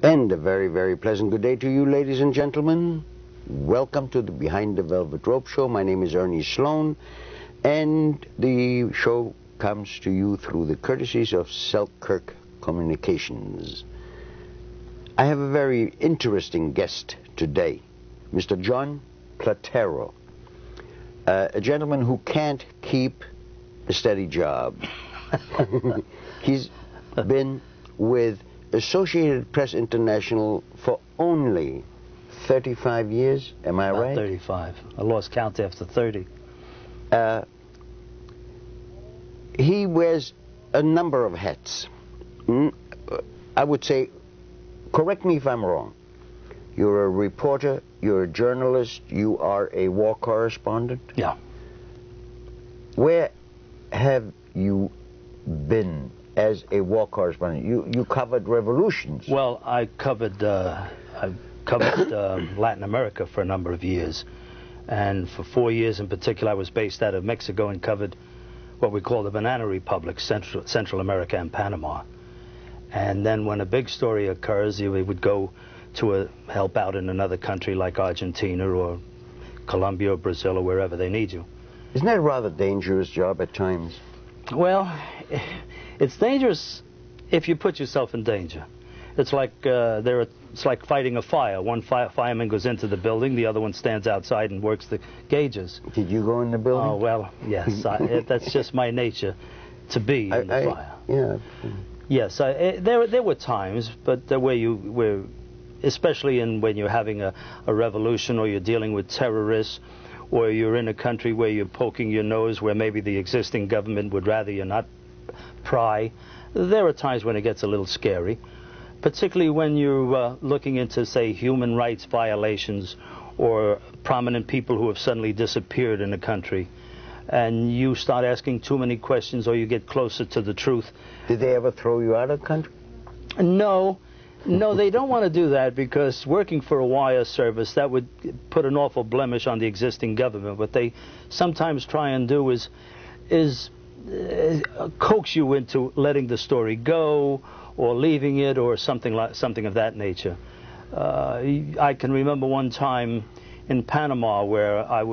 And a very, very pleasant good day to you, ladies and gentlemen. Welcome to the Behind the Velvet Rope Show. My name is Ernie Sloan, and the show comes to you through the courtesies of Selkirk Communications. I have a very interesting guest today, Mr. John Platero, a gentleman who can't keep a steady job. He's been with Associated Press International for only 35 years, am I right? 35. I lost count after 30. He wears a number of hats. I would say, correct me if I'm wrong, you're a reporter, you're a journalist, you are a war correspondent? Yeah. Where have you been as a war correspondent? You covered revolutions. Well, I covered Latin America for a number of years, and for 4 years in particular I was based out of Mexico and covered what we call the Banana Republic, Central America and Panama. And then when a big story occurs, we would go to help out in another country like Argentina or Colombia or Brazil or wherever they need you. Isn't that a rather dangerous job at times? Well, it's dangerous if you put yourself in danger. It's like it's like fighting a fire. One fireman goes into the building, the other one stands outside and works the gauges. Did you go in the building? Oh, well, yes. That's just my nature, to be in the fire. Yeah. Yes, there were times, but where especially when you're having a revolution or you're dealing with terrorists, or you're in a country where you're poking your nose where maybe the existing government would rather you not pry, there are times when it gets a little scary, particularly when you're looking into, say, human rights violations or prominent people who have suddenly disappeared in a country, and you start asking too many questions or you get closer to the truth. Did they ever throw you out of the country? No, they don't want to do that, because working for a wire service, that would put an awful blemish on the existing government. What they sometimes try and do is coax you into letting the story go or leaving it or something of that nature. I can remember one time in Panama where I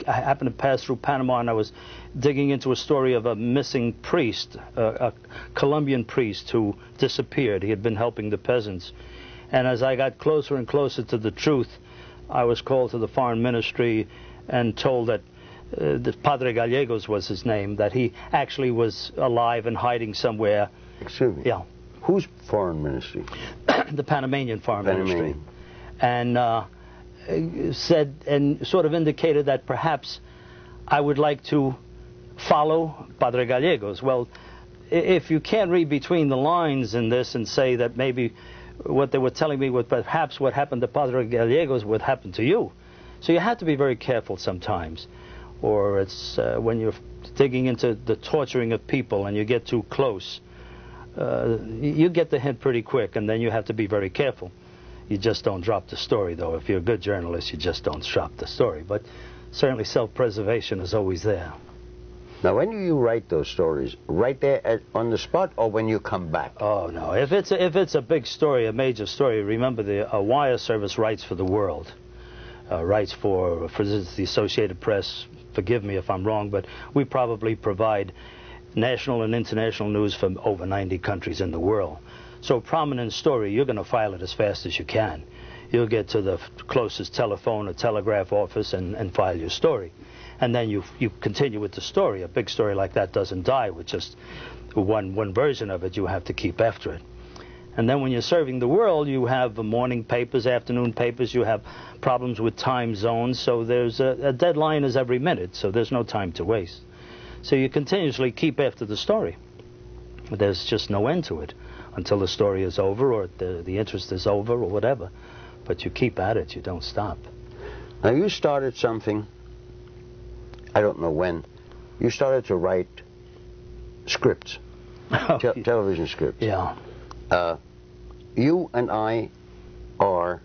happened to pass through Panama, and I was digging into a story of a missing priest, a Colombian priest who disappeared. He had been helping the peasants. And as I got closer and closer to the truth, I was called to the foreign ministry and told that the Padre Gallegos was his name, that he actually was alive and hiding somewhere. Excuse me? Yeah. Whose foreign ministry? The Panamanian foreign ministry. And said and sort of indicated that perhaps I would like to follow Padre Gallegos. Well, if you can't read between the lines in this and say that maybe what they were telling me was perhaps what happened to Padre Gallegos would happen to you. So you have to be very careful sometimes. Or it's when you're digging into the torturing of people and you get too close, you get the hint pretty quick, and then you have to be very careful. You just don't drop the story, though. If you're a good journalist, you just don't drop the story. But certainly self-preservation is always there. Now, when do you write those stories? Right there on the spot, or when you come back? Oh, no. If it's a big story, a major story, remember the wire service writes for the world. Writes for instance, the Associated Press. Forgive me if I'm wrong, but we probably provide national and international news from over 90 countries in the world. So a prominent story, you're going to file it as fast as you can. You'll get to the closest telephone or telegraph office and file your story. And then you continue with the story. A big story like that doesn't die with just one version of it. You have to keep after it. And then when you're serving the world, you have morning papers, afternoon papers, you have problems with time zones, so there's a deadline is every minute, so there's no time to waste. So you continuously keep after the story. There's just no end to it until the story is over or the interest is over or whatever. But you keep at it, you don't stop. Now, you started something, I don't know when, you started to write scripts, television scripts. Yeah. You and I are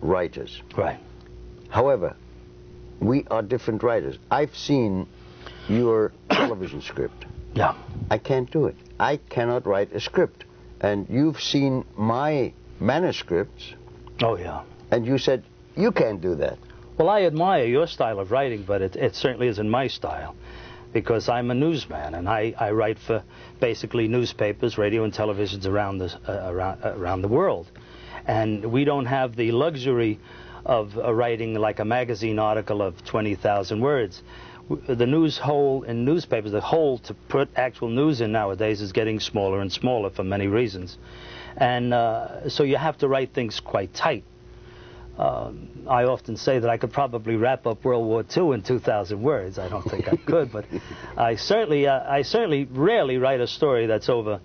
writers. Right. However, we are different writers. I've seen your television script. Yeah. I can't do it. I cannot write a script. And you've seen my manuscripts, Oh, yeah. and you said, you can't do that. Well, I admire your style of writing, but it certainly isn't my style, because I'm a newsman, and I write for basically newspapers, radio and televisions around the world. And we don't have the luxury of writing like a magazine article of 20,000 words. The news hole in newspapers, the hole to put actual news in nowadays is getting smaller and smaller for many reasons. And so you have to write things quite tight. I often say that I could probably wrap up World War II in 2,000 words. I don't think I could, but I certainly rarely write a story that's over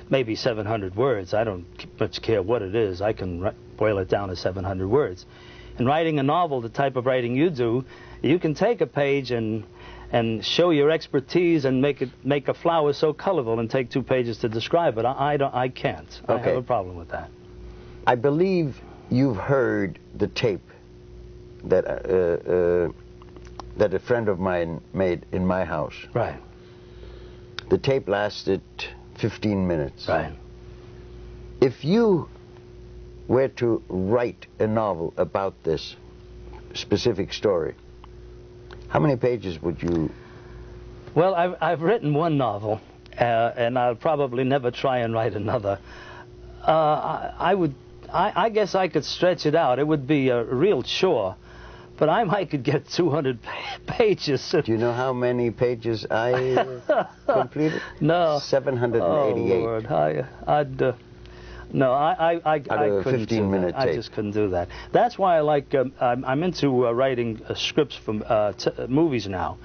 maybe 700 words. I don't much care what it is. I can boil it down to 700 words. In writing a novel, the type of writing you do, you can take a page and show your expertise and make a flower so colorful and take 2 pages to describe it. I can't. Okay. I have a problem with that. I believe you've heard the tape that that a friend of mine made in my house. Right. The tape lasted 15 minutes. Right. If you were to write a novel about this specific story, how many pages would you... Well, I've written one novel, and I'll probably never try and write another. I guess I could stretch it out. It would be a real chore, but I could get 200 pages. Do you know how many pages I completed? No. 788. Oh, Lord. No, I couldn't do that. I just couldn't do that. That's why I like, I'm into writing scripts for movies now.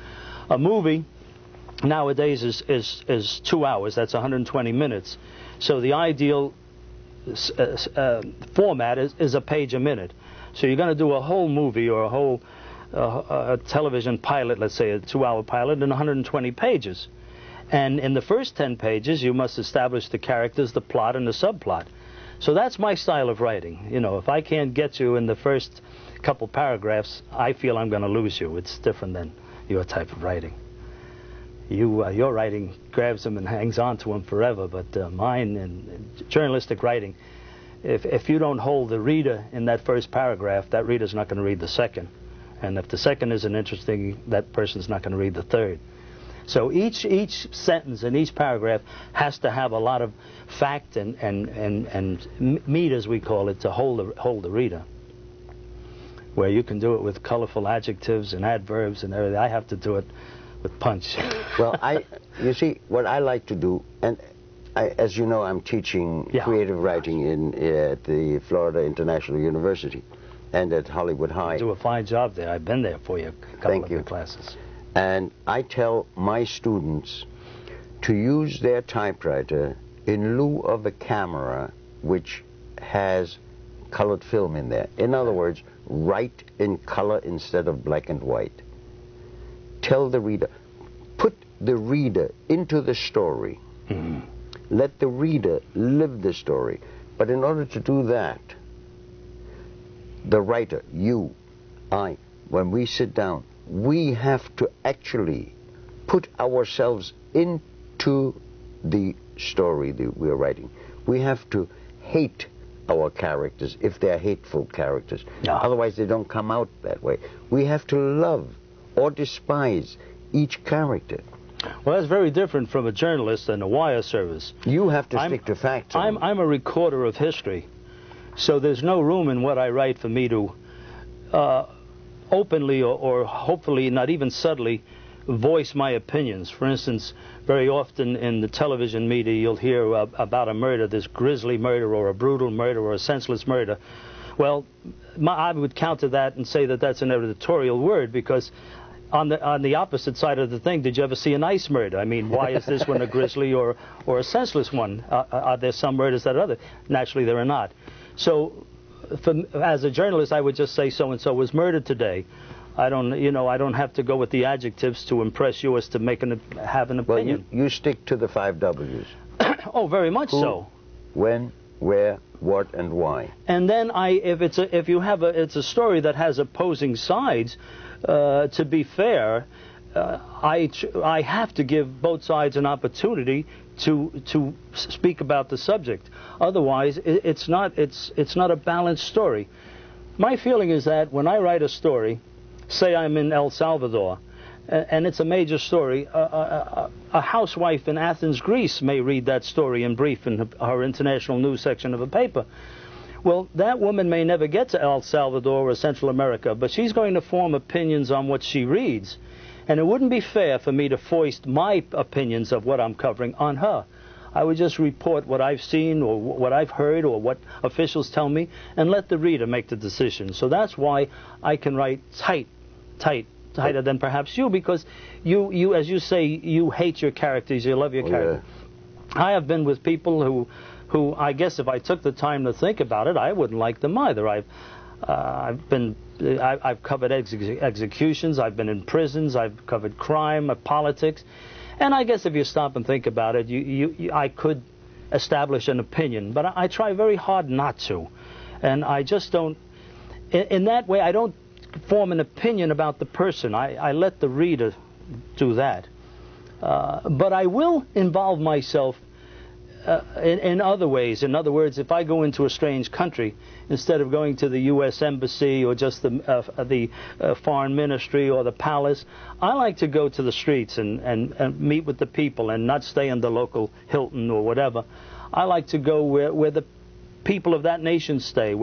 A movie nowadays is 2 hours. That's 120 minutes. So the ideal format is a page a minute. So you're going to do a whole movie or a whole television pilot, let's say a 2-hour pilot, in 120 pages. And in the first 10 pages, you must establish the characters, the plot, and the subplot. So that's my style of writing. You know, if I can't get you in the first couple paragraphs, I feel I'm going to lose you. It's different than your type of writing. Your writing grabs them and hangs on to them forever, but mine and journalistic writing, if you don't hold the reader in that first paragraph, that reader's not going to read the second. And if the second isn't interesting, that person's not going to read the third. So each sentence and each paragraph has to have a lot of fact and meat, as we call it, to hold the reader. Where you can do it with colorful adjectives and adverbs and everything, I have to do it with punch. Well, you see, what I like to do, and as you know, I'm teaching creative writing at the Florida International University and at Hollywood High. You do a fine job there. I've been there for you, a couple of your classes. And I tell my students to use their typewriter in lieu of a camera which has colored film in there. In other words, write in color instead of black and white. Tell the reader, put the reader into the story. Mm-hmm. Let the reader live the story. But in order to do that, the writer, you, I, when we sit down, we have to actually put ourselves into the story that we're writing. We have to hate our characters if they're hateful characters. No. Otherwise they don't come out that way. We have to love or despise each character. Well, that's very different from a journalist and a wire service. You have to stick to facts. I'm a recorder of history, so there's no room in what I write for me to openly or hopefully not even subtly voice my opinions. For instance, very often in the television media you'll hear about a murder, this grisly murder or a brutal murder or a senseless murder. Well, I would counter that and say that that's an editorial word, because on the opposite side of the thing, did you ever see a nice murder? I mean, why is this one a grisly or a senseless one? Are there some murders that are other? Naturally, there are not. So, as a journalist, I would just say so and so was murdered today. I don't have to go with the adjectives to impress you as to have an opinion. Well, you stick to the 5 W's. Oh, very much so. When, where, what, and why. And then it's a story that has opposing sides. To be fair, I have to give both sides an opportunity to speak about the subject. Otherwise, it's not a balanced story. My feeling is that when I write a story, say I'm in El Salvador, and it's a major story, a housewife in Athens, Greece may read that story in brief in her international news section of a paper. Well, that woman may never get to El Salvador or Central America, but she's going to form opinions on what she reads. And it wouldn't be fair for me to foist my opinions of what I'm covering on her. I would just report what I've seen or what I've heard or what officials tell me and let the reader make the decision. So that's why I can write tighter than perhaps you, because you, as you say, you hate your characters, you love your characters. Yeah. I have been with people who I guess if I took the time to think about it, I wouldn't like them either. I've covered executions, I've been in prisons, I've covered crime, politics, and I guess if you stop and think about it, I could establish an opinion, but I try very hard not to, and I just don't. In that way, I don't form an opinion about the person. I let the reader do that, but I will involve myself in other ways. In other words, if I go into a strange country, instead of going to the U.S. Embassy or just the Foreign Ministry or the palace, I like to go to the streets and meet with the people and not stay in the local Hilton or whatever. I like to go where the people of that nation stay,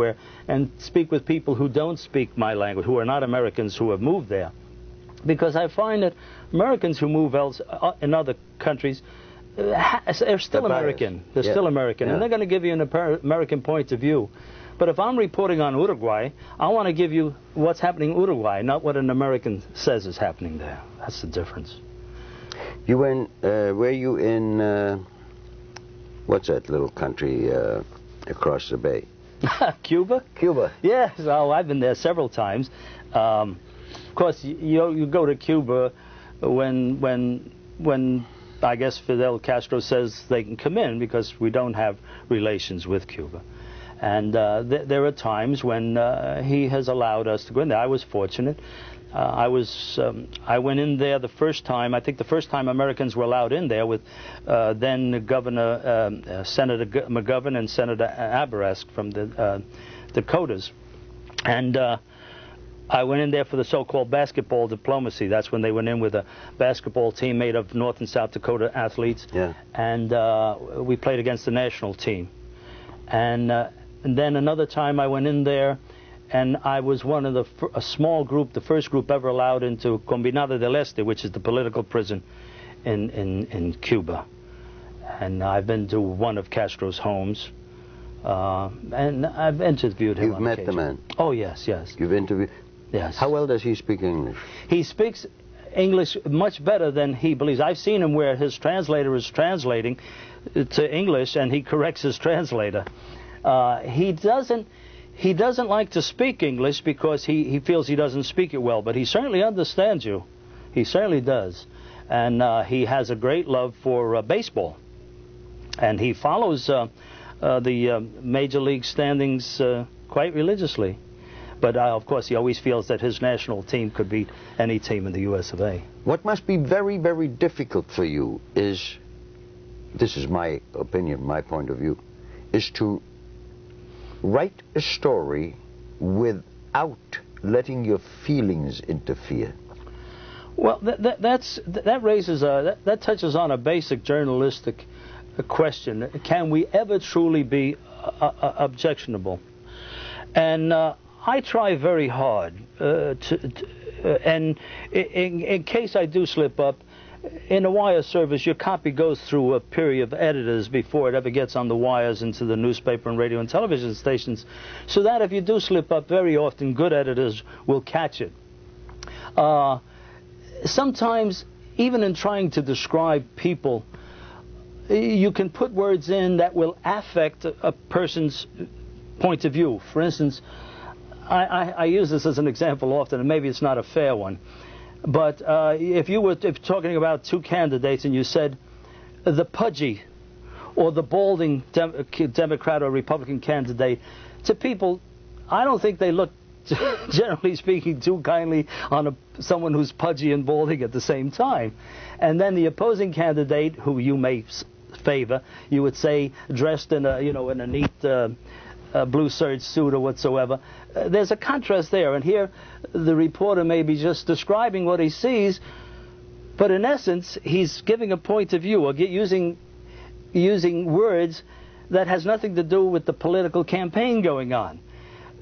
and speak with people who don't speak my language, who are not Americans who have moved there. Because I find that Americans who move in other countries, they're still American. They're still American, and they're going to give you an American point of view. But if I'm reporting on Uruguay, I want to give you what's happening in Uruguay, not what an American says is happening there. That's the difference. You went, were you in, what's that little country across the bay? Cuba? Cuba. Yes, well, I've been there several times. Of course, you go to Cuba when I guess Fidel Castro says they can come in, because we don't have relations with Cuba. And there are times when he has allowed us to go in there. I was fortunate. I went in there the first time, I think the first time Americans were allowed in there, with then Senator McGovern and Senator Aberesk from the Dakotas. And I went in there for the so-called basketball diplomacy. That's when they went in with a basketball team made of North and South Dakota athletes. Yeah. And we played against the national team. And then another time I went in there, and I was one of a small group, the first group ever allowed into Combinado del Este, which is the political prison in Cuba. And I've been to one of Castro's homes. And I've interviewed him. You've met the man? Oh, yes, yes. You've interviewed? Yes. How well does he speak English? He speaks English much better than he believes. I've seen him where his translator is translating to English and he corrects his translator. He doesn't like to speak English because he feels he doesn't speak it well, but he certainly understands you. He certainly does. And he has a great love for baseball. And he follows the major league standings quite religiously. But, of course, he always feels that his national team could beat any team in the U.S. of A. What must be very, very difficult for you is, this is my opinion, my point of view, is to write a story without letting your feelings interfere. Well, that touches on a basic journalistic question. Can we ever truly be objectionable? And I try very hard, and in case I do slip up, in a wire service, your copy goes through a period of editors before it ever gets on the wires into the newspaper and radio and television stations, so that if you do slip up, very often good editors will catch it. Sometimes, even in trying to describe people, you can put words in that will affect a person's point of view. For instance, I use this as an example often, and maybe it's not a fair one. But if you were talking about two candidates and you said the pudgy or the balding Democrat or Republican candidate, to people, I don't think they look, generally speaking, too kindly on someone who's pudgy and balding at the same time. And then the opposing candidate, who you may favor, you would say dressed in a, in a neat blue serge suit or whatsoever. There's a contrast there, and here the reporter may be just describing what he sees, but in essence he's giving a point of view or using words that has nothing to do with the political campaign going on.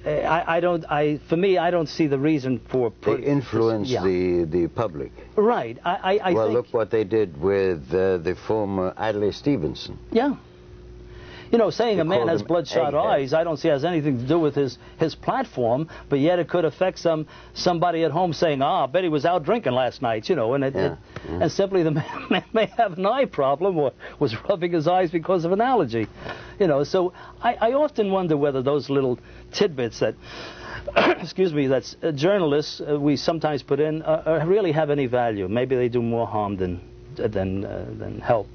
For me, I don't see the reason for... They influence the public. Right. I well, think, look what they did with the former Adlai Stevenson. Yeah. Saying a man has bloodshot eyes, I don't see has anything to do with his platform, but yet it could affect somebody at home saying, I bet he was out drinking last night, and simply the man may have an eye problem or was rubbing his eyes because of an allergy. So I often wonder whether those little tidbits that, excuse me, that journalists we sometimes put in really have any value. Maybe they do more harm than help.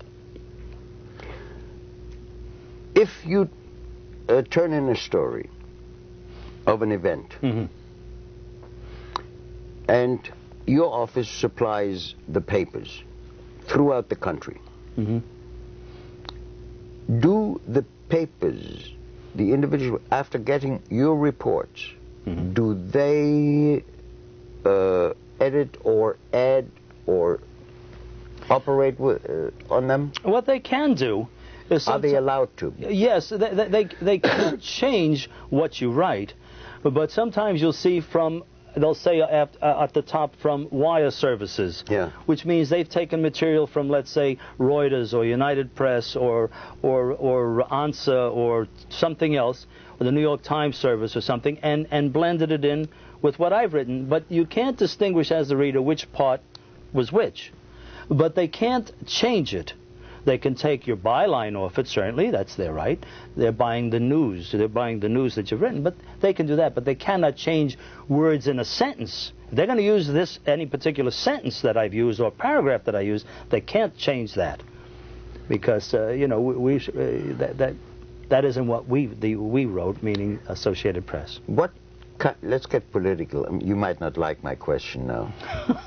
If you turn in a story of an event, and your office supplies the papers throughout the country, do the papers, the individual, after getting your reports, do they edit or add or operate on them? What they can do is... Are they allowed to? Yes, they can't change what you write, but sometimes you'll see they'll say at the top from wire services, which means they've taken material from, let's say, Reuters or United Press or ANSA or something else, or the New York Times service or something, and blended it in with what I've written. But you can't distinguish as the reader which part was which. But they can't change it. They can take your byline off it, certainly, that's their right. They're buying the news. They're buying the news that you've written, but they can do that. But they cannot change words in a sentence. If they're going to use any particular sentence that I've used or paragraph that I use, they can't change that. Because, that isn't what we wrote, meaning Associated Press. Let's get political. You might not like my question now.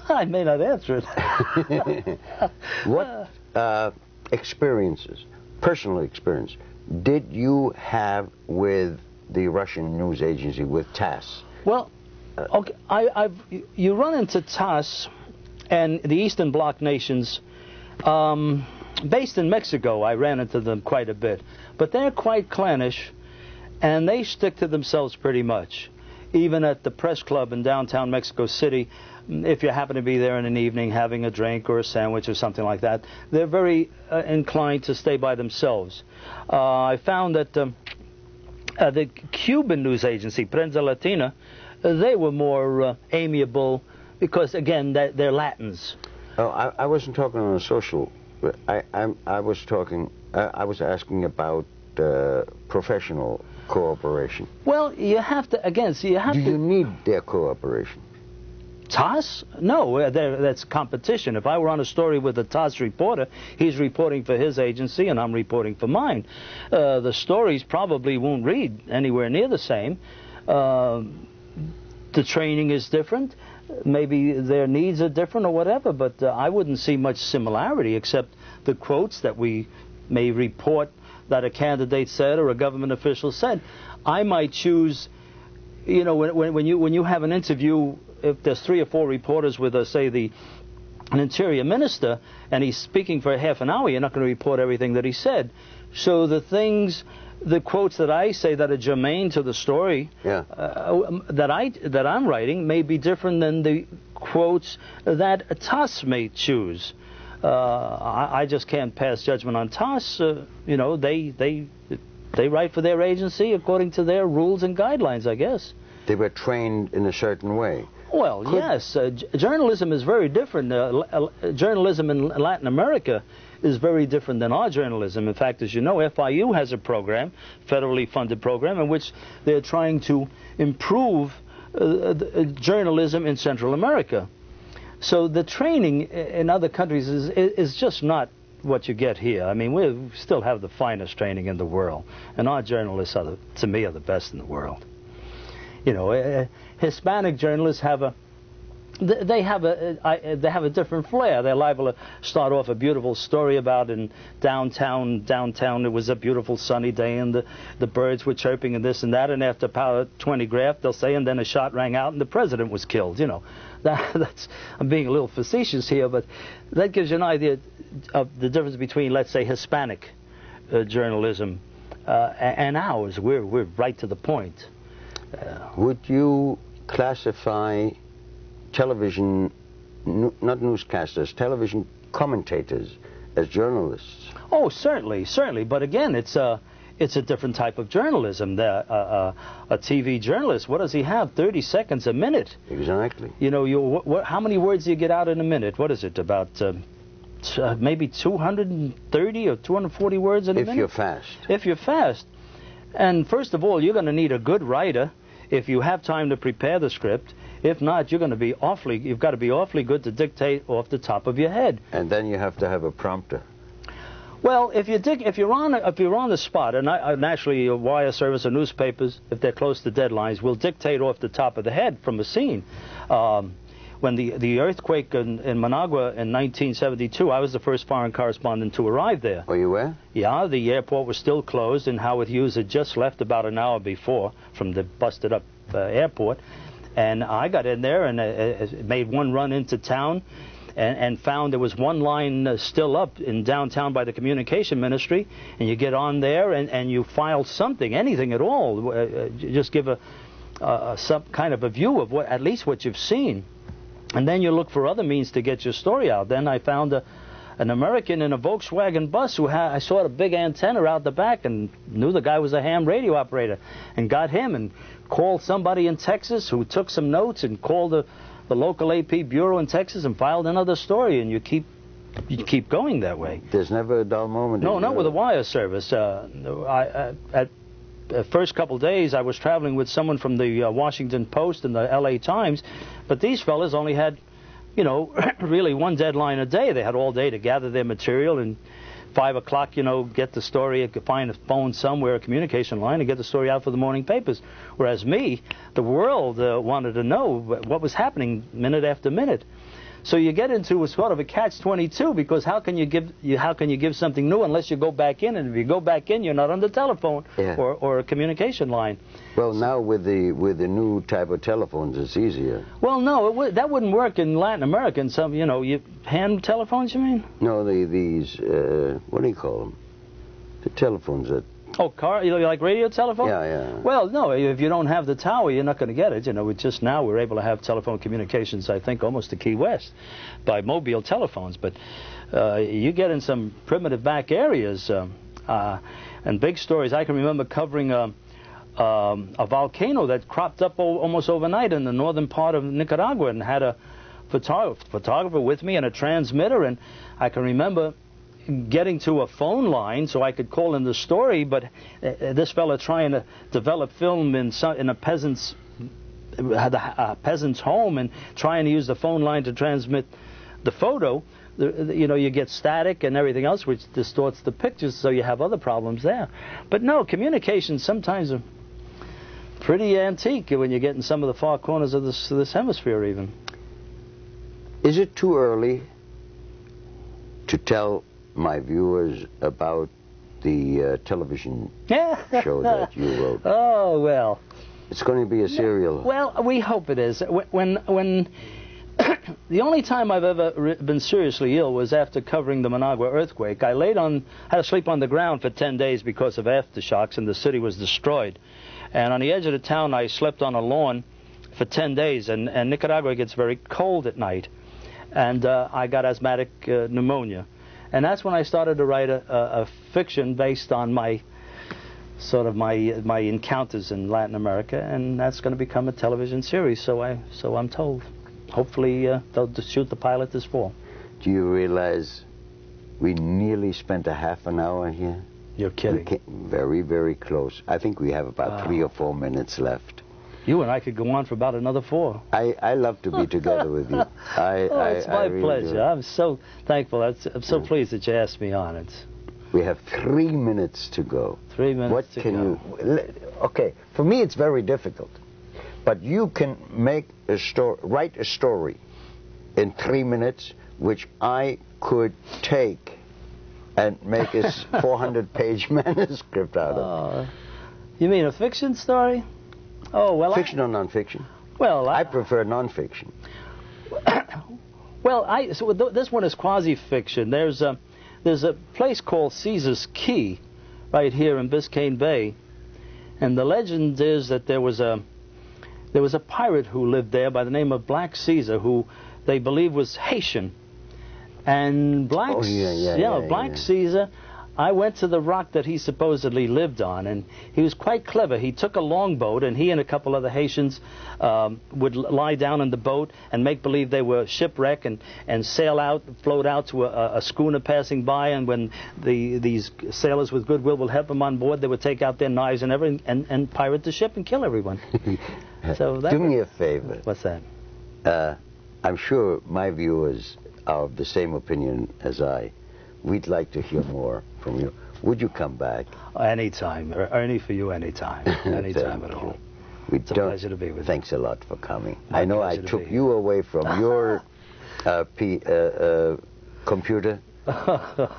I may not answer it. What experiences, personal experience, did you have with the Russian news agency, with TASS? Well, okay, you run into TASS and the Eastern Bloc nations. Based in Mexico, I ran into them quite a bit. But they're quite clannish, and they stick to themselves pretty much. Even at the press club in downtown Mexico City, if you happen to be there in an evening having a drink or a sandwich or something like that, they're very inclined to stay by themselves. I found that the Cuban news agency, Prensa Latina, they were more amiable because, again, they're Latins. Oh, I wasn't talking on a social. I was asking about professional cooperation. Well, you have to, again, so you have to... Do you need their cooperation? TASS? No, that's competition. If I were on a story with a TASS reporter, he's reporting for his agency and I'm reporting for mine. The stories probably won't read anywhere near the same. The training is different. Maybe their needs are different or whatever, but I wouldn't see much similarity except the quotes that we may report that a candidate said or a government official said. I might choose, when you have an interview, if there's 3 or 4 reporters with, say, an interior minister, and he's speaking for half an hour, you're not going to report everything that he said. So the quotes that I say that are germane to the story that I'm writing may be different than the quotes that TASS may choose. I just can't pass judgment on TASS. They write for their agency according to their rules and guidelines, I guess. They were trained in a certain way. Well, yes. Journalism is very different. Journalism in Latin America is very different than our journalism. In fact, as you know, FIU has a program, federally funded program, in which they're trying to improve journalism in Central America. So the training in other countries is just not what you get here. I mean, we still have the finest training in the world, and our journalists, to me, are the best in the world. Hispanic journalists have they have a different flair. They're liable to start off a beautiful story about in downtown. It was a beautiful sunny day, and the birds were chirping and this and that. And after about 20 graph, they'll say, and then a shot rang out, and the president was killed. You know, that's I'm being a little facetious here, but that gives you an idea of the difference between, let's say, Hispanic journalism and ours. We're right to the point. Would you classify television, not newscasters, television commentators as journalists? Oh, certainly. But again, it's a different type of journalism. A TV journalist, what does he have? 30 seconds a minute. Exactly. You know, how many words do you get out in a minute? What is it, about maybe 230 or 240 words in a minute? If you're fast. If you're fast. And first of all, you're going to need a good writer if you have time to prepare the script. If not, you've got to be awfully good to dictate off the top of your head. And then you have to have a prompter. Well, if you're on the spot, and naturally, a wire service or newspapers, if they're close to deadlines, will dictate off the top of the head from a scene. When the earthquake in Managua in 1972, I was the first foreign correspondent to arrive there. Oh, you were? Yeah, the airport was still closed, and Howard Hughes had just left about an hour before from the busted-up airport. And I got in there and made one run into town and found there was one line still up in downtown by the communication ministry. And you get on there and you file something, anything at all. Just give some kind of a view of at least what you've seen. And then you look for other means to get your story out. Then I found an American in a Volkswagen bus who I saw a big antenna out the back and knew the guy was a ham radio operator, and got him and called somebody in Texas who took some notes and called the local AP bureau in Texas and filed another story, and you keep going that way. There's never a dull moment. No, not with a wire service. At the first couple days, I was traveling with someone from the Washington Post and the LA Times, but these fellas only had, you know, really one deadline a day. They had all day to gather their material, and 5 o'clock, you know, get the story, find a phone somewhere, a communication line, and get the story out for the morning papers. Whereas me, the world wanted to know what was happening minute after minute. So you get into a sort of a catch-22, because how can you give something new unless you go back in? And if you go back in, you're not on the telephone or a communication line. Well, now with the new type of telephones, it's easier. Well, no, that wouldn't work in Latin America. And some, you know, hand telephones, you mean? No, these what do you call them? The telephones that. Oh, like radio telephone? Yeah. Well, no, if you don't have the tower, you're not going to get it. You know, just now we're able to have telephone communications, I think, almost to Key West by mobile telephones. But you get in some primitive back areas and big stories. I can remember covering a volcano that cropped up almost overnight in the northern part of Nicaragua, and had a photographer with me and a transmitter. And I can remember getting to a phone line so I could call in the story, but this fella trying to develop film in a peasant's home and trying to use the phone line to transmit the photo, you know, you get static and everything else, which distorts the pictures, so you have other problems there. But no, communications sometimes are pretty antique when you get in some of the far corners of this hemisphere even. Is it too early to tell my viewers about the television show that you wrote? Oh, well. It's going to be a serial. Well, we hope it is. When the only time I've ever been seriously ill was after covering the Managua earthquake. I had to sleep on the ground for 10 days because of aftershocks, and the city was destroyed. And on the edge of the town, I slept on a lawn for 10 days, and Nicaragua gets very cold at night. And I got asthmatic pneumonia. And that's when I started to write a fiction based on my encounters in Latin America, and that's going to become a television series. So I'm told. Hopefully they'll shoot the pilot this fall. Do you realize we nearly spent a half an hour here? You're kidding. Very, very close. I think we have about 3 or 4 minutes left. You and I could go on for about another 4. I love to be together with you. It's my pleasure. I'm so thankful. I'm so pleased that you asked me on. We have 3 minutes to go. 3 minutes to go. Okay, for me it's very difficult, But you can make a write a story in 3 minutes, which I could take and make a 400-page manuscript out of. You mean a fiction story? Oh, well, Fiction or non-fiction? Well, I prefer non-fiction. Well, so this one is quasi-fiction. There's a place called Caesar's Key right here in Biscayne Bay, and the legend is that there was a pirate who lived there by the name of Black Caesar, who they believe was Haitian. And Black Caesar, I went to the rock that he supposedly lived on, and he was quite clever. He took a longboat, and he and a couple other Haitians would lie down in the boat and make believe they were shipwrecked and sail out, float out to a schooner passing by, and when these sailors with goodwill would help them on board, they would take out their knives and everything and pirate the ship and kill everyone. So do me a favor. What's that? I'm sure my viewers are of the same opinion as I. We'd like to hear more from you. Would you come back? Anytime. Ernie, for you, anytime. Anytime at all. It's a pleasure to be with you. Thanks a lot for coming. I know I took you away from your computer.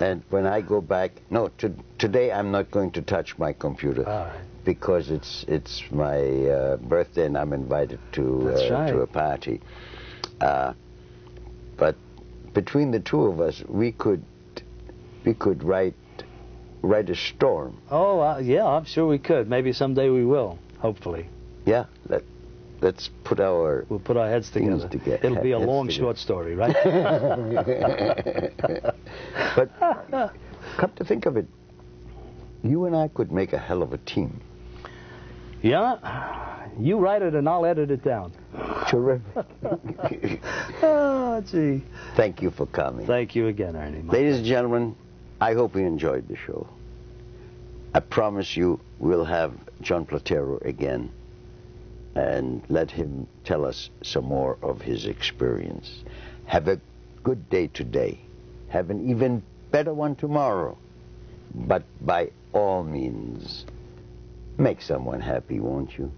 And when I go back... No, today I'm not going to touch my computer. All right. Because it's my birthday and I'm invited to a party. But between the two of us, we could write a storm. Oh, yeah, I'm sure we could. Maybe someday we will, hopefully. Yeah, let's put our... We'll put our heads together. It'll be a long, short story, right? But come to think of it, you and I could make a hell of a team. Yeah? You write it and I'll edit it down. Terrific. Oh, gee. Thank you for coming. Thank you again, Ernie. Ladies and gentlemen, I hope you enjoyed the show. I promise you we'll have John Platero again and let him tell us some more of his experience. Have a good day today. Have an even better one tomorrow. But by all means, make someone happy, won't you?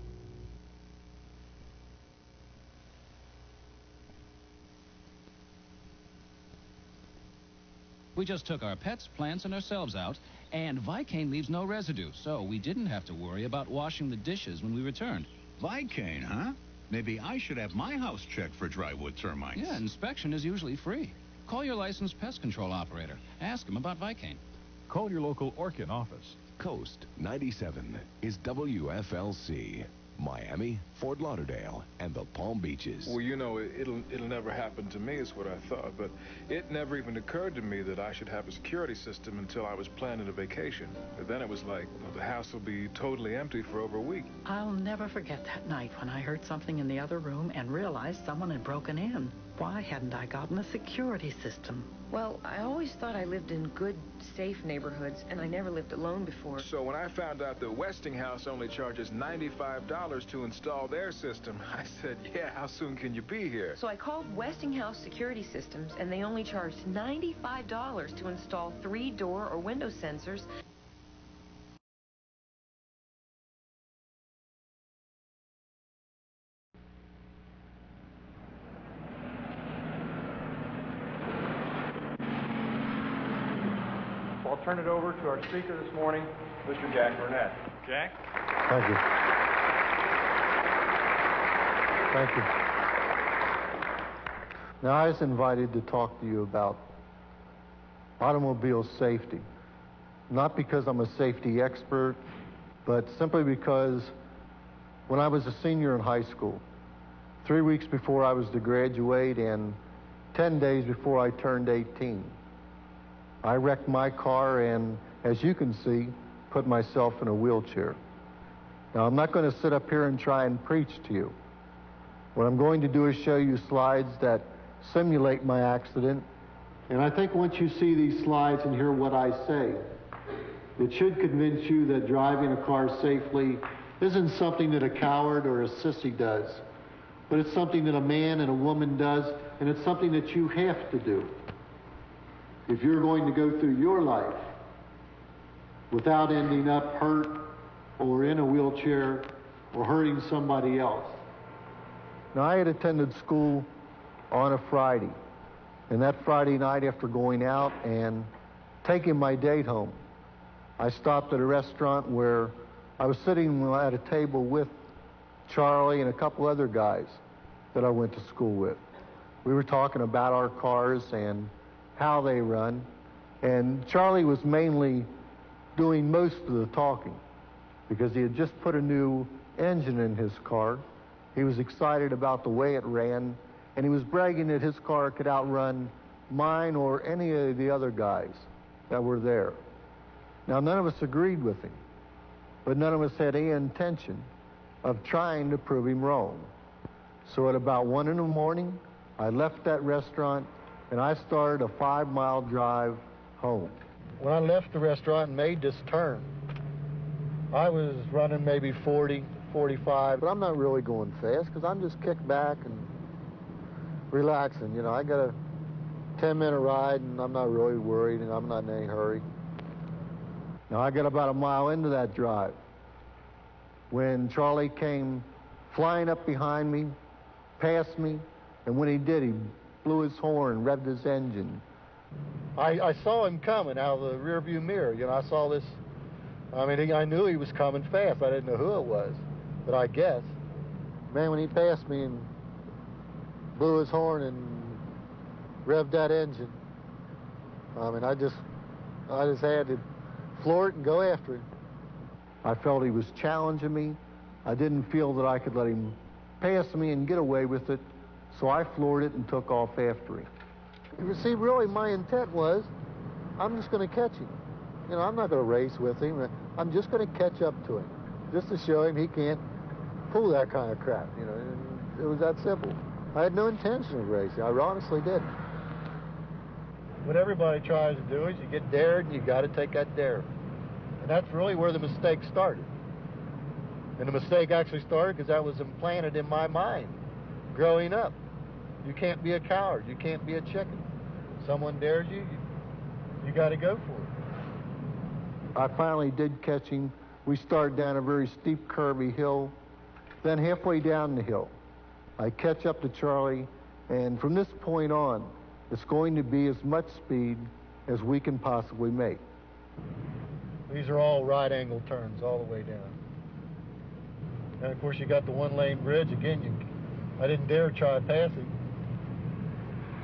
We just took our pets, plants, and ourselves out, and Vicane leaves no residue, so we didn't have to worry about washing the dishes when we returned. Vicane, huh? Maybe I should have my house checked for drywood termites. Yeah, inspection is usually free. Call your licensed pest control operator. Ask him about Vicane. Call your local Orkin office. Coast 97 is WFLC. Miami, Fort Lauderdale, and the Palm Beaches. Well, you know, it'll never happen to me is what I thought, but it never even occurred to me that I should have a security system until I was planning a vacation. But then it was like, well, the house will be totally empty for over a week. I'll never forget that night when I heard something in the other room and realized someone had broken in. Why hadn't I gotten a security system? Well, I always thought I lived in good, safe neighborhoods, and I never lived alone before. So when I found out that Westinghouse only charges $95 to install their system, I said, yeah, how soon can you be here? So I called Westinghouse Security Systems, and they only charged $95 to install 3 door or window sensors. I'll turn it over to our speaker this morning, Mr. Jack Burnett. Jack? Thank you. Thank you. Now, I was invited to talk to you about automobile safety, not because I'm a safety expert, but simply because when I was a senior in high school, 3 weeks before I was to graduate and 10 days before I turned 18, I wrecked my car and, as you can see, put myself in a wheelchair. Now, I'm not going to sit up here and try and preach to you. What I'm going to do is show you slides that simulate my accident. And I think once you see these slides and hear what I say, it should convince you that driving a car safely isn't something that a coward or a sissy does, but it's something that a man and a woman does, and it's something that you have to do if you're going to go through your life without ending up hurt or in a wheelchair or hurting somebody else. Now, I had attended school on a Friday, and that Friday night after going out and taking my date home, I stopped at a restaurant where I was sitting at a table with Charlie and a couple other guys that I went to school with. We were talking about our cars and how they run, and Charlie was mainly doing most of the talking because he had just put a new engine in his car. He was excited about the way it ran, and he was bragging that his car could outrun mine or any of the other guys that were there. Now, none of us agreed with him, but none of us had any intention of trying to prove him wrong. So at about 1 in the morning, I left that restaurant, and I started a 5-mile drive home. When I left the restaurant and made this turn, I was running maybe 40, 45, but I'm not really going fast because I'm just kicked back and relaxing. You know, I got a 10-minute ride, and I'm not really worried, and I'm not in any hurry. Now, I got about a mile into that drive when Charlie came flying up behind me, past me, and when he did, he blew his horn, revved his engine. I saw him coming out of the rearview mirror. You know, I saw this. I mean, I knew he was coming fast. I didn't know who it was, but I guess. Man, when he passed me and blew his horn and revved that engine, I mean, I just had to floor it and go after him. I felt he was challenging me. I didn't feel that I could let him pass me and get away with it, so I floored it and took off after him. You see, really, my intent was, I'm just going to catch him. You know, I'm not going to race with him. I'm just going to catch up to him, just to show him he can't pull that kind of crap. You know, and it was that simple. I had no intention of racing. I honestly didn't. What everybody tries to do is you get dared, and you got to take that dare. And that's really where the mistake started. And the mistake actually started because that was implanted in my mind growing up. You can't be a coward. You can't be a chicken. Someone dares you, you got to go for it. I finally did catch him. We started down a very steep, curvy hill. Then halfway down the hill, I catch up to Charlie, and from this point on, it's going to be as much speed as we can possibly make. These are all right-angle turns all the way down. And of course, you got the one-lane bridge. Again, I didn't dare try to pass it.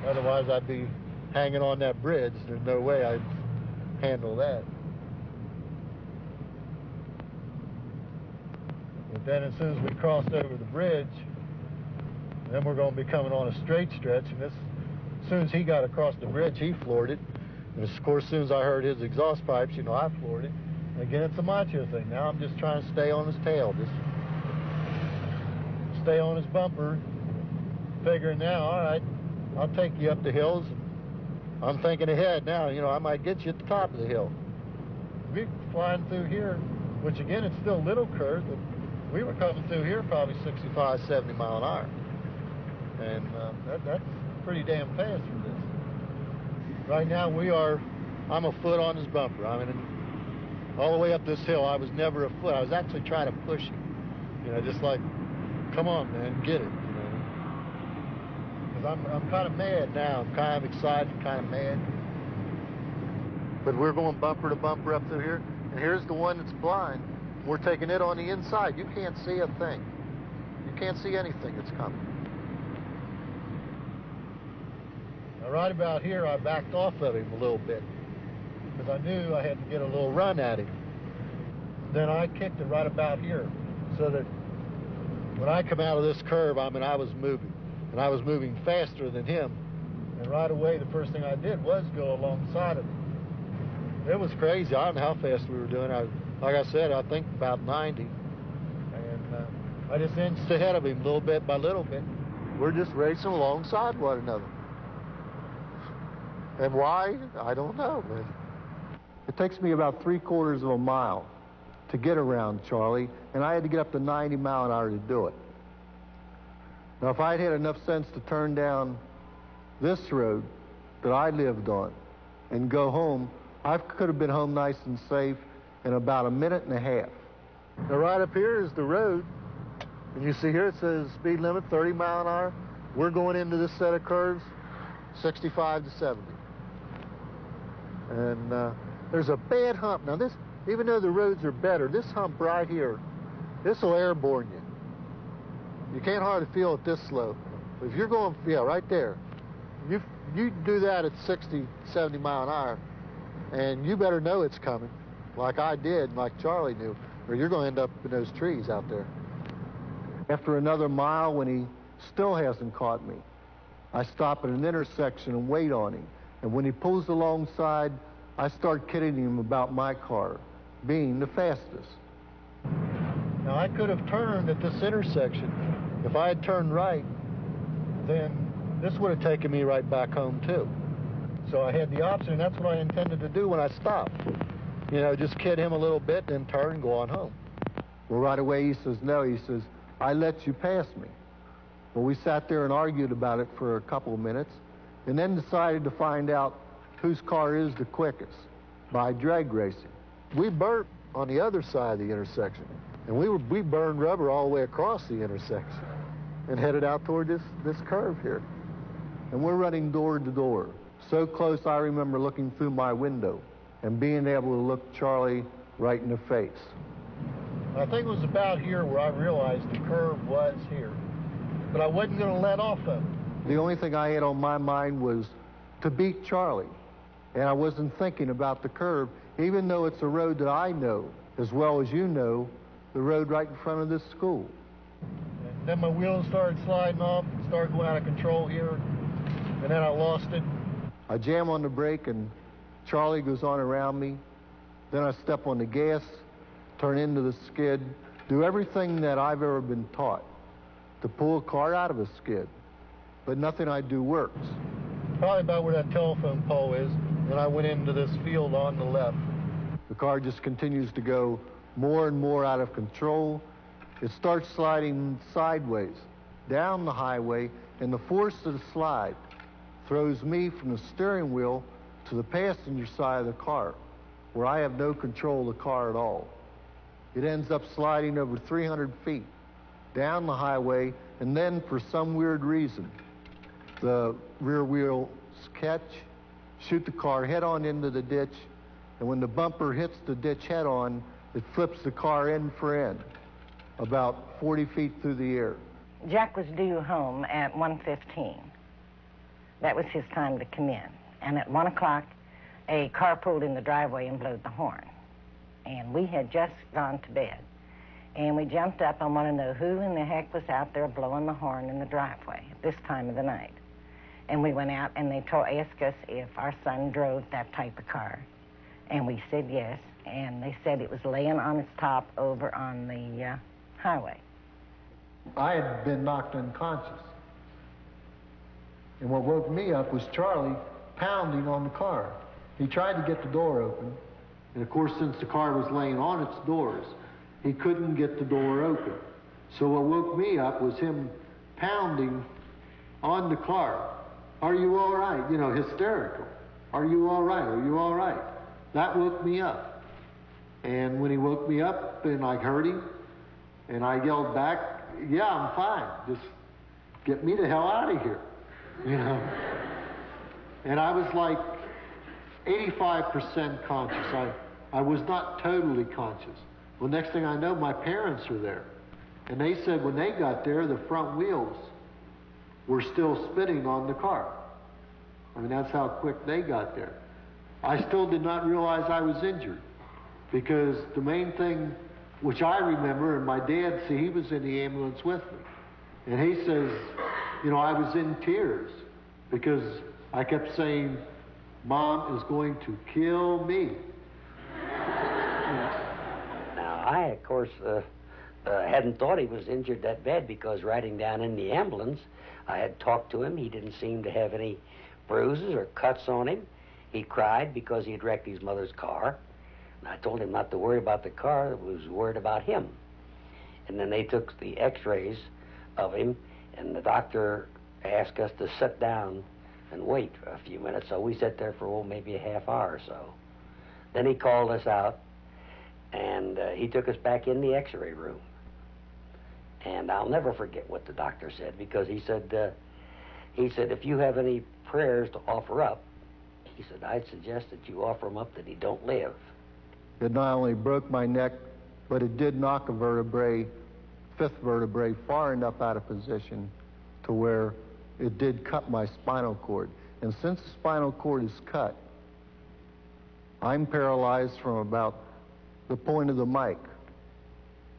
Otherwise, I'd be hanging on that bridge. There's no way I'd handle that. But then as soon as we crossed over the bridge, then we're going to be coming on a straight stretch. And as soon as he got across the bridge, he floored it. And of course, as soon as I heard his exhaust pipes, you know, I floored it. And again, it's a macho thing. Now I'm just trying to stay on his tail. Just stay on his bumper. Figuring now, all right, I'll take you up the hills. I'm thinking ahead now, you know, I might get you at the top of the hill. We're flying through here, which again, it's still little curves, but we were coming through here probably 65, 70 mile an hour. And that's pretty damn fast for this. Right now I'm a foot on his bumper. I mean, all the way up this hill, I was never a foot. I was actually trying to push him. You know, just like, come on, man, get it. I'm kind of mad now. I'm kind of excited, kind of mad. But we're going bumper to bumper up through here. And here's the one that's blind. We're taking it on the inside. You can't see a thing. You can't see anything that's coming. Now, right about here, I backed off of him a little bit because I knew I had to get a little run at him. Then I kicked it right about here so that when I come out of this curve, I mean, I was moving. And I was moving faster than him. And right away, the first thing I did was go alongside of him. It was crazy. I don't know how fast we were doing. Like I said, I think about 90. And I just inched ahead of him little bit by little bit. We're just racing alongside one another. And why? I don't know, man. It takes me about 3/4 of a mile to get around Charlie, and I had to get up to 90 mile an hour to do it. Now, if I'd had enough sense to turn down this road that I lived on and go home, I could have been home nice and safe in about 1.5 minutes. Now, right up here is the road, And you see here it says speed limit 30 mile an hour. We're going into this set of curves 65 to 70. And there's a bad hump. Now this, even though the roads are better, this hump right here, this will airborne you. You can't hardly feel it this slow. But if you're going, yeah, right there, you do that at 60, 70 mile an hour, and you better know it's coming, like I did, and like Charlie knew, or you're going to end up in those trees out there. After another mile, when he still hasn't caught me, I stop at an intersection and wait on him. And when he pulls alongside, I start kidding him about my car being the fastest. Now, I could have turned at this intersection. If I had turned right, then this would have taken me right back home, too. So I had the option, and that's what I intended to do when I stopped. You know, just kid him a little bit, then turn and go on home. Well, right away, he says, no. He says, I let you pass me. Well, we sat there and argued about it for a couple of minutes, and then decided to find out whose car is the quickest by drag racing. We burnt on the other side of the intersection, and we burned rubber all the way across the intersection and headed out toward this curve here. And we're running door to door. So close, I remember looking through my window and being able to look Charlie right in the face. I think it was about here where I realized the curve was here, but I wasn't going to let off of it. The only thing I had on my mind was to beat Charlie, and I wasn't thinking about the curve, even though it's a road that I know as well as you know, the road right in front of this school. And then my wheels started sliding off, started going out of control here, and then I lost it. I jam on the brake, and Charlie goes on around me. Then I step on the gas, turn into the skid, do everything that I've ever been taught to pull a car out of a skid, but nothing I do works. Probably about where that telephone pole is, and I went into this field on the left. The car just continues to go more and more out of control. It starts sliding sideways down the highway, and the force of the slide throws me from the steering wheel to the passenger side of the car, where I have no control of the car at all. It ends up sliding over 300 feet down the highway, and then for some weird reason, the rear wheels catch, shoot the car head on into the ditch, and when the bumper hits the ditch head on, it flips the car end for end, about 40 feet through the air. Jack was due home at 1:15. That was his time to come in. And at 1 o'clock, a car pulled in the driveway and blew the horn. And we had just gone to bed. And we jumped up and wanted to know who in the heck was out there blowing the horn in the driveway at this time of the night. And we went out, and they asked us if our son drove that type of car. And we said yes. And they said it was laying on its top over on the highway. I had been knocked unconscious. And what woke me up was Charlie pounding on the car. He tried to get the door open. And of course, since the car was laying on its doors, he couldn't get the door open. So what woke me up was him pounding on the car. Are you all right? You know, hysterical. Are you all right? Are you all right? That woke me up. And when he woke me up and I heard him, and I yelled back, yeah, I'm fine. Just get me the hell out of here, you know. And I was like 85% conscious. I was not totally conscious. Well, next thing I know, my parents are there. And they said when they got there, the front wheels were still spinning on the car. I mean, that's how quick they got there. I still did not realize I was injured, because the main thing which I remember, and my dad, see, he was in the ambulance with me. And he says, you know, I was in tears because I kept saying, Mom is going to kill me. Now, I, of course, hadn't thought he was injured that bad, because riding down in the ambulance, I had talked to him. He didn't seem to have any bruises or cuts on him. He cried because he had wrecked his mother's car. And I told him not to worry about the car, I was worried about him. And then they took the x-rays of him, and the doctor asked us to sit down and wait for a few minutes. So we sat there for, maybe a half hour or so. Then he called us out, and he took us back in the x-ray room. And I'll never forget what the doctor said, because he said, if you have any prayers to offer up, he said, I'd suggest that you offer them up that he don't live. It not only broke my neck, but it did knock a vertebrae, fifth vertebrae, far enough out of position to where it did cut my spinal cord. And since the spinal cord is cut, I'm paralyzed from about the point of the mic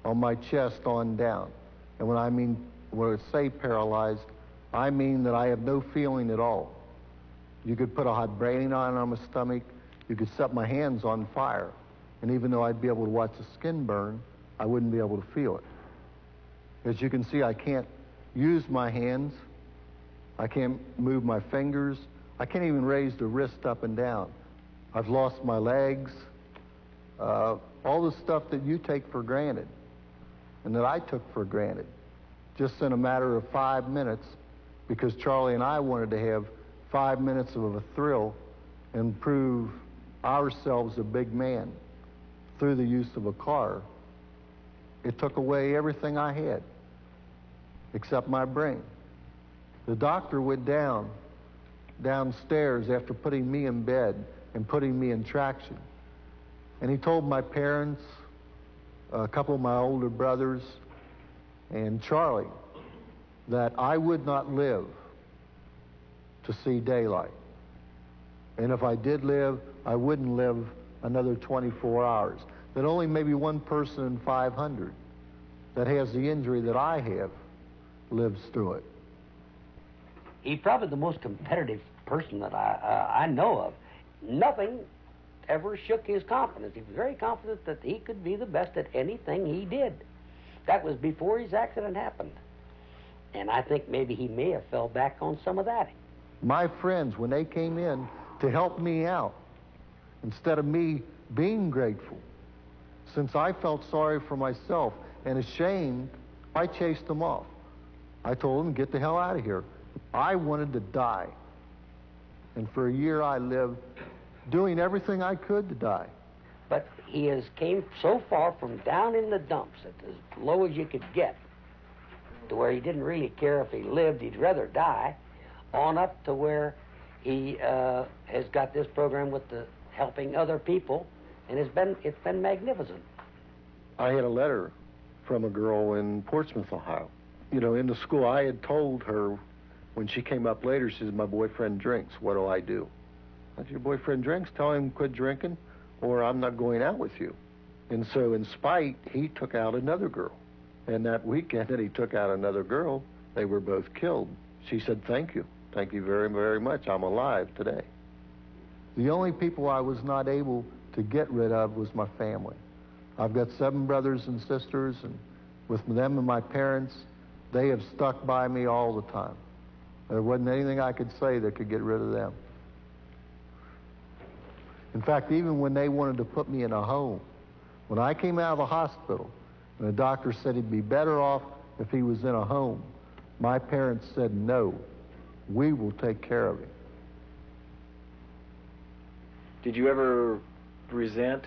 on my chest on down. And when I say paralyzed, I mean that I have no feeling at all. You could put a hot branding iron on my stomach, you could set my hands on fire, and even though I'd be able to watch the skin burn, I wouldn't be able to feel it. As you can see, I can't use my hands, I can't move my fingers, I can't even raise the wrist up and down. I've lost my legs, all the stuff that you take for granted and that I took for granted, just in a matter of 5 minutes, because Charlie and I wanted to have 5 minutes of a thrill and prove ourselves a big man through the use of a car. It took away everything I had, except my brain. The doctor went downstairs after putting me in bed and putting me in traction. And he told my parents, a couple of my older brothers, and Charlie, that I would not live to see daylight. And if I did live, I wouldn't live another 24 hours. That only maybe one person in 500 that has the injury that I have lives through it. He's probably the most competitive person that I know of. Nothing ever shook his confidence. He was very confident that he could be the best at anything he did. That was before his accident happened. And I think maybe he may have fell back on some of that. My friends, when they came in to help me out, instead of me being grateful, since I felt sorry for myself and ashamed, I chased them off. I told them, get the hell out of here. I wanted to die. And for a year I lived doing everything I could to die. But he came so far from down in the dumps, at as low as you could get, to where he didn't really care if he lived, he'd rather die, on up to where he has got this program with the helping other people, and it's been magnificent. I had a letter from a girl in Portsmouth, Ohio. You know, in the school, I had told her when she came up later, she said, my boyfriend drinks, what do I do? I said, your boyfriend drinks, tell him quit drinking, or I'm not going out with you. And so in spite, he took out another girl. And that weekend that he took out another girl, they were both killed. She said, thank you very, very much, I'm alive today. The only people I was not able to get rid of was my family. I've got 7 brothers and sisters, and with them and my parents, they have stuck by me all the time. There wasn't anything I could say that could get rid of them. In fact, even when they wanted to put me in a home, when I came out of the hospital, and the doctor said he'd be better off if he was in a home, my parents said, no, we will take care of him. Did you ever resent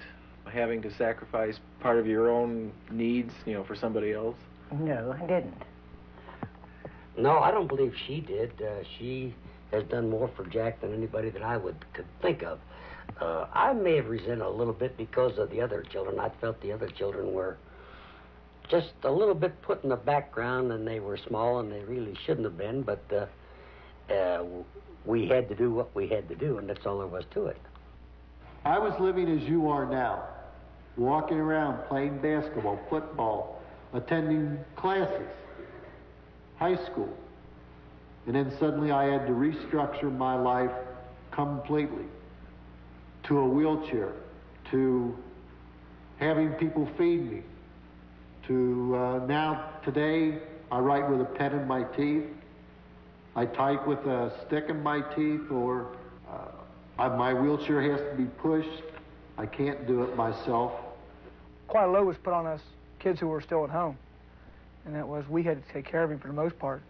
having to sacrifice part of your own needs, for somebody else? No, I didn't. No, I don't believe she did. She has done more for Jack than anybody that I could think of. I may have resented a little bit because of the other children. I felt the other children were just a little bit put in the background, and they were small, and they really shouldn't have been, but we had to do what we had to do, and that's all there was to it. I was living as you are now, walking around, playing basketball, football, attending classes, high school. And then suddenly I had to restructure my life completely to a wheelchair, to having people feed me, to now today I write with a pen in my teeth, I type with a stick in my teeth, or my wheelchair has to be pushed. I can't do it myself. Quite a load was put on us kids who were still at home, and that was we had to take care of him for the most part.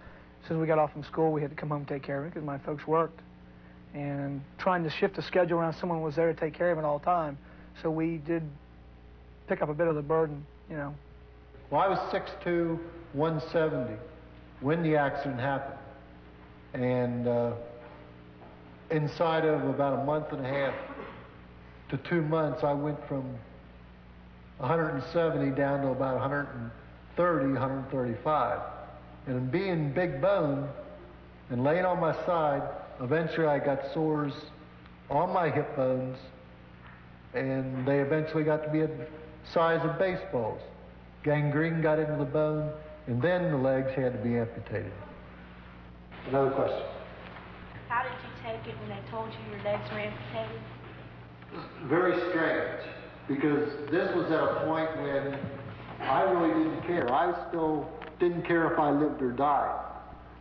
As soon as we got off from school, we had to come home and take care of him because my folks worked. And trying to shift the schedule around, someone was there to take care of him all the time. So we did pick up a bit of the burden, Well, I was 6'2", 170 when the accident happened. And inside of about a month and a half to 2 months, I went from 170 down to about 130, 135. And being big bone and laying on my side, eventually I got sores on my hip bones, and they eventually got to be the size of baseballs. Gangrene got into the bone, and then the legs had to be amputated. Another question. How did you take it when they told you your legs were amputated? Very strange, because this was at a point when I really didn't care. I still didn't care if I lived or died.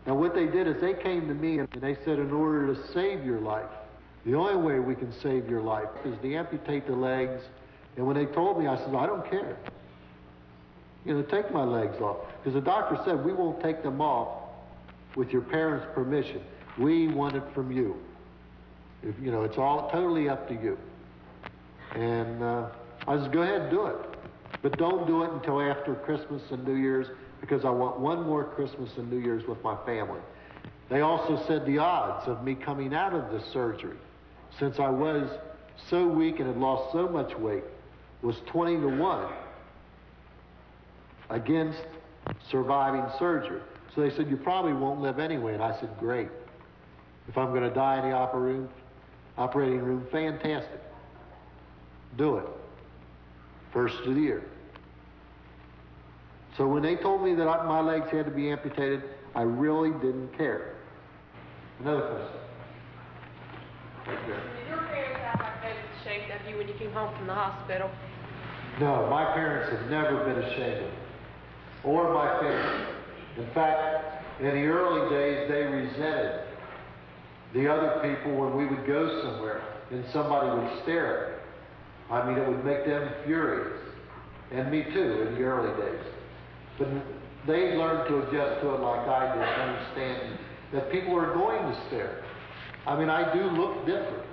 Now what they did is they came to me and they said, in order to save your life, the only way we can save your life is to amputate the legs. And when they told me, I said, I don't care. You know, take my legs off. Because the doctor said, we won't take them off with your parents' permission. We want it from you. If, you know, it's all totally up to you. And I said, go ahead and do it. But don't do it until after Christmas and New Year's, because I want one more Christmas and New Year's with my family. They also said the odds of me coming out of this surgery, since I was so weak and had lost so much weight, was 20 to 1 against surviving surgery. So they said, you probably won't live anyway. And I said, great. If I'm going to die in the operating room, fantastic. Do it. First of the year. So when they told me that my legs had to be amputated, I really didn't care. Another question. Did your parents act like they were ashamed of you when you came home from the hospital? No, my parents have never been ashamed of me, or my family. In fact, in the early days, they resented the other people when we would go somewhere and somebody would stare at me. I mean, it would make them furious, and me too, in the early days. But they learned to adjust to it like I did, understanding that people are going to stare. I mean, I do look different.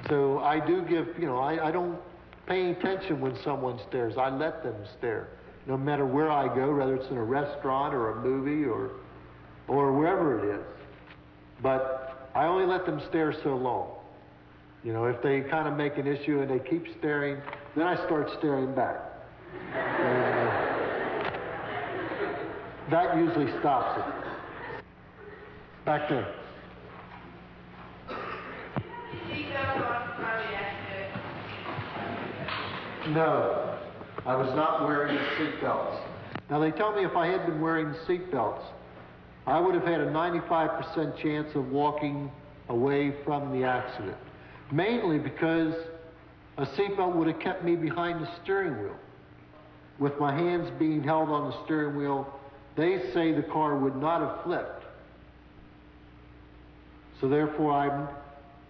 So I do give, you know, I don't pay attention when someone stares. I let them stare. No matter where I go, whether it's in a restaurant or a movie or wherever it is. But I only let them stare so long. You know, if they kind of make an issue and they keep staring, then I start staring back. And, that usually stops it. Back there. No, I was not wearing the seatbelts. Now they tell me if I had been wearing the seatbelts, I would have had a 95% chance of walking away from the accident. Mainly because a seatbelt would have kept me behind the steering wheel. With my hands being held on the steering wheel, they say the car would not have flipped. So therefore, I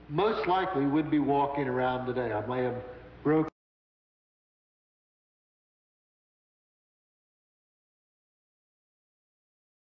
most likely would be walking around today. I may have broken